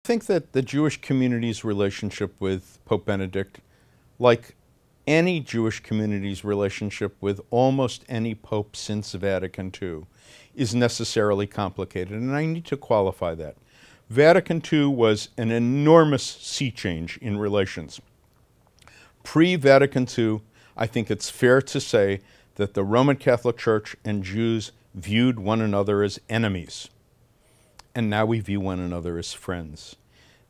I think that the Jewish community's relationship with Pope Benedict, like any Jewish community's relationship with almost any pope since Vatican II, is necessarily complicated, and I need to qualify that. Vatican II was an enormous sea change in relations. Pre-Vatican II, I think it's fair to say that the Roman Catholic Church and Jews viewed one another as enemies, and now we view one another as friends.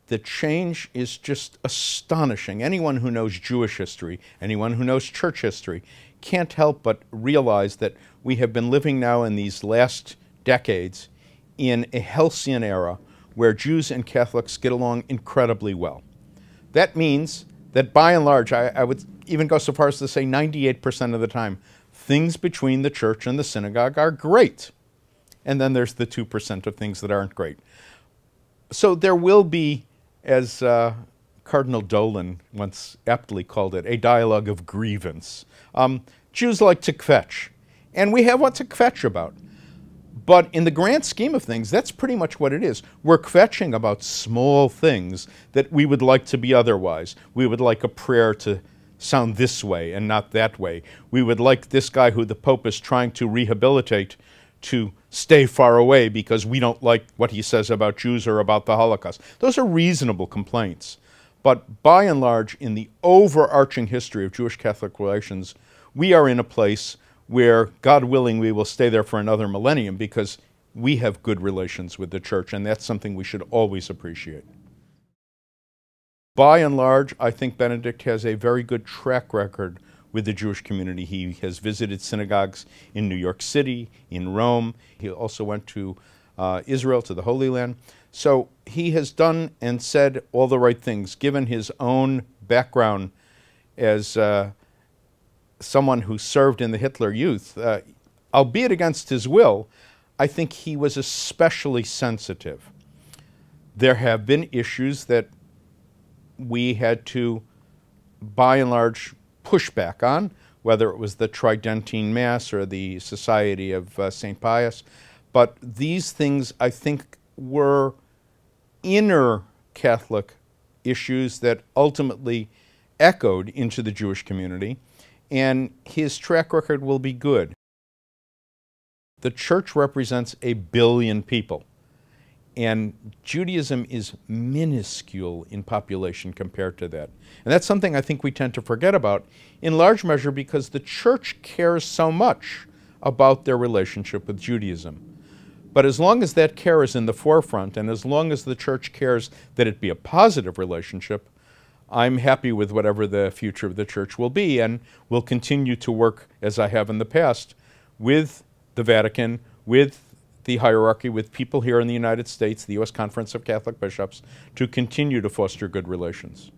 The change is just astonishing. Anyone who knows Jewish history, anyone who knows church history, can't help but realize that we have been living now in these last decades in a halcyon era where Jews and Catholics get along incredibly well. That means that by and large, I would even go so far as to say 98% of the time, things between the church and the synagogue are great. And then there's the 2% of things that aren't great. So there will be, as Cardinal Dolan once aptly called it, a dialogue of grievance. Jews like to kvetch, and we have what to kvetch about. But in the grand scheme of things, that's pretty much what it is. We're kvetching about small things that we would like to be otherwise. We would like a prayer to sound this way and not that way. We would like this guy who the Pope is trying to rehabilitate to stay far away because we don't like what he says about Jews or about the Holocaust. Those are reasonable complaints. But by and large, in the overarching history of Jewish-Catholic relations, we are in a place where, God willing, we will stay there for another millennium because we have good relations with the Church, and that's something we should always appreciate. By and large, I think Benedict has a very good track record with the Jewish community. He has visited synagogues in New York City, in Rome. He also went to Israel, to the Holy Land. So he has done and said all the right things, given his own background as someone who served in the Hitler Youth. Albeit against his will, I think he was especially sensitive. There have been issues that we had to, by and large, push back on, whether it was the Tridentine Mass or the Society of St. Pius. But these things, I think, were inner Catholic issues that ultimately echoed into the Jewish community, and his track record will be good. The Church represents 1 billion people, and Judaism is minuscule in population compared to that. And that's something I think we tend to forget about, in large measure because the Church cares so much about their relationship with Judaism. But as long as that care is in the forefront, and as long as the Church cares that it be a positive relationship, I'm happy with whatever the future of the Church will be, and will continue to work, as I have in the past, with the Vatican, with the hierarchy, with people here in the United States, the U.S. Conference of Catholic Bishops, to continue to foster good relations.